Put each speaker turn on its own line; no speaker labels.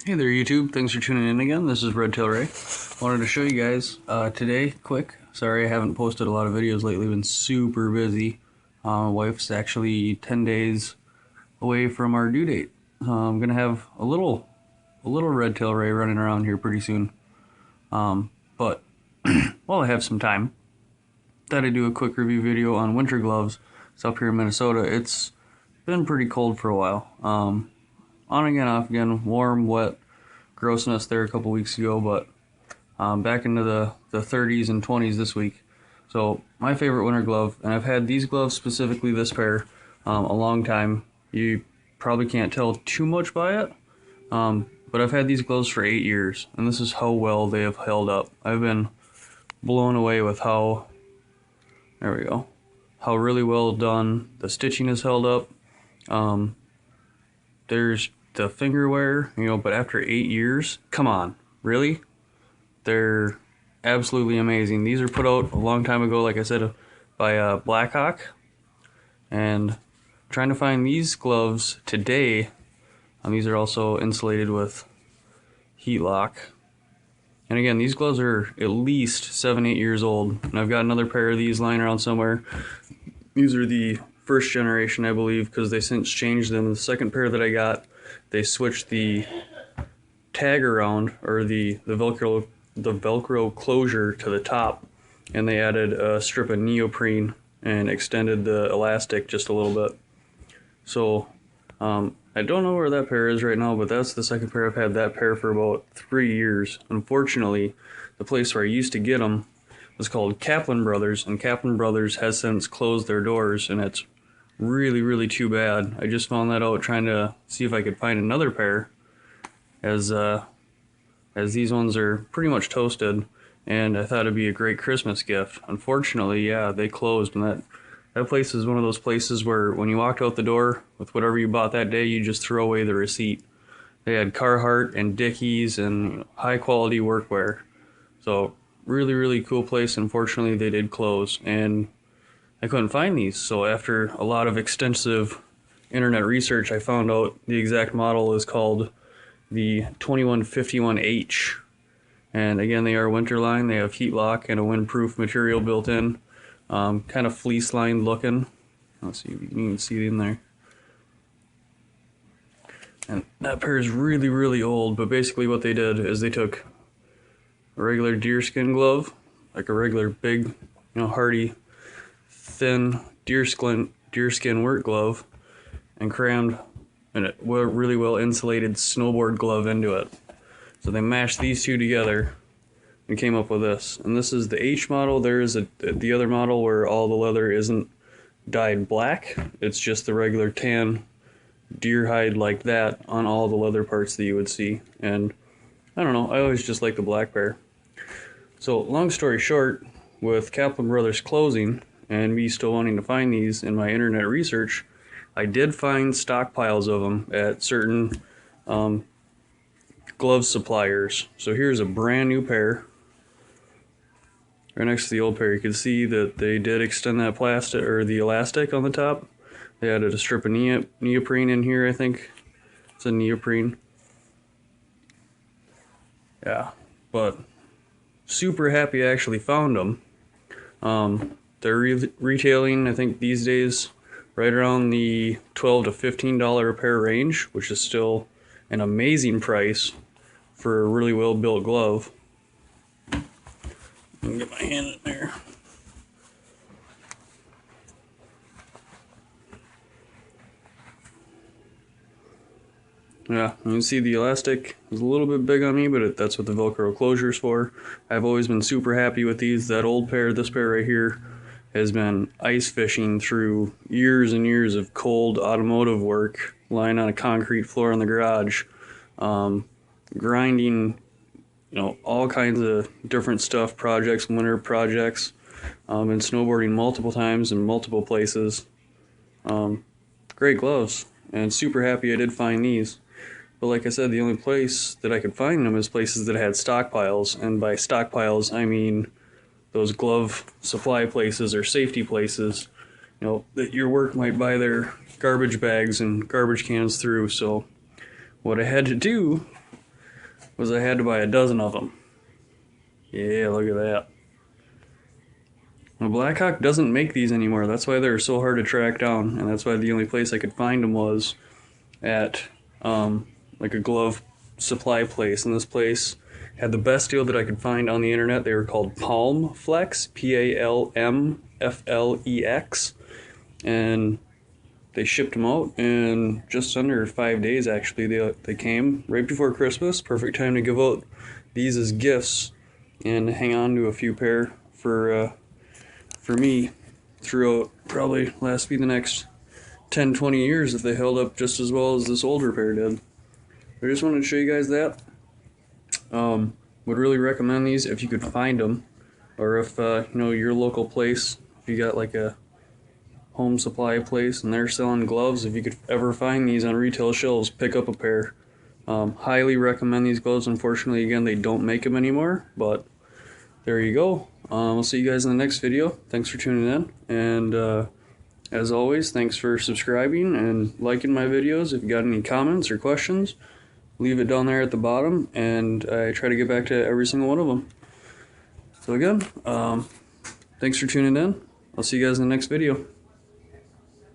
Hey there YouTube, thanks for tuning in again. This is Red Tail Ray. Wanted to show you guys today, quick. Sorry I haven't posted a lot of videos lately, been super busy. My wife's actually 10 days away from our due date. I'm gonna have a little Red Tail Ray running around here pretty soon. But while I have some time, thought I'd do a quick review video on winter gloves. It's up here in Minnesota. It's been pretty cold for a while. On again, off again, warm, wet, grossness there a couple weeks ago, but back into the 30s and 20s this week. So my favorite winter glove, and I've had these gloves, specifically this pair, a long time. You probably can't tell too much by it, but I've had these gloves for 8 years, and this is how well they have held up. I've been blown away with how, there we go, how really well done the stitching has held up. There's the finger wear, but after 8 years, come on, really? They're absolutely amazing. These are put out a long time ago, like I said, by BlackHawk, and trying to find these gloves today. These are also insulated with heat lock, and again, these gloves are at least 7-8 years old, and I've got another pair of these lying around somewhere. These are the first generation, I believe, because they since changed them. The second pair that I got, they switched the tag around, or the Velcro closure to the top, and they added a strip of neoprene and extended the elastic just a little bit. So I don't know where that pair is right now, but that's the second pair. I've had that pair for about 3 years. Unfortunately, the place where I used to get them was called Kaplan Brothers, and Kaplan Brothers has since closed their doors, and it's really too bad. I just found that out trying to see if I could find another pair, as these ones are pretty much toasted, and I thought it'd be a great Christmas gift. Unfortunately, yeah, they closed, and that place is one of those places where when you walked out the door with whatever you bought that day, you just throw away the receipt. They had Carhartt and Dickies and high quality workwear. So really cool place. Unfortunately, they did close, and I couldn't find these. So after a lot of extensive internet research, I found out the exact model is called the 2151H. And again, they are winter line. They have heat lock and a windproof material built in. Kind of fleece lined looking. Let's see if you can even see it in there. And that pair is really old, but basically what they did is they took a regular deerskin glove, like a regular big, hardy, thin deerskin work glove, and crammed a really well insulated snowboard glove into it. So they mashed these two together and came up with this. And this is the H model. There is the other model where all the leather isn't dyed black. It's just the regular tan deer hide like that on all the leather parts that you would see. And I don't know, I always just like the black pair. So long story short, with Kaplan Brothers closing and me still wanting to find these in my internet research, I did find stockpiles of them at certain glove suppliers. So here's a brand new pair. Right next to the old pair, you can see that they did extend that plastic, or the elastic on the top. They added a strip of neoprene in here, I think. It's a neoprene. Yeah, but super happy I actually found them. They're retailing, I think these days, right around the $12 to $15 a pair range, which is still an amazing price for a really well built glove. Let me get my hand in there. Yeah, you can see the elastic is a little bit big on me, but that's what the Velcro closure is for. I've always been super happy with these. That old pair, this pair right here, has been ice fishing through years and years of cold automotive work, lying on a concrete floor in the garage, grinding, all kinds of different stuff, projects, winter projects, and snowboarding multiple times in multiple places. Great gloves, and super happy I did find these. But like I said, the only place that I could find them is places that had stockpiles, and by stockpiles I mean those glove supply places or safety places, that your work might buy their garbage bags and garbage cans through. So what I had to do was I had to buy a dozen of them. Yeah, look at that. Well, BlackHawk doesn't make these anymore. That's why they're so hard to track down, and that's why the only place I could find them was at like a glove supply place. And this place had the best deal that I could find on the internet. They were called Palm Flex, Palmflex, and they shipped them out in just under 5 days. Actually, they came right before Christmas. Perfect time to give out these as gifts and hang on to a few pair for me throughout probably last me the next 10-20 years if they held up just as well as this older pair did. I just wanted to show you guys that. Would really recommend these if you could find them, or if you know, your local place, if you got like a home supply place and they're selling gloves, if you could ever find these on retail shelves, pick up a pair. Highly recommend these gloves. Unfortunately, again, they don't make them anymore, but there you go. We'll see you guys in the next video. Thanks for tuning in, and as always, thanks for subscribing and liking my videos. If you got any comments or questions, leave it down there at the bottom, and I try to get back to every single one of them. So again, thanks for tuning in. I'll see you guys in the next video.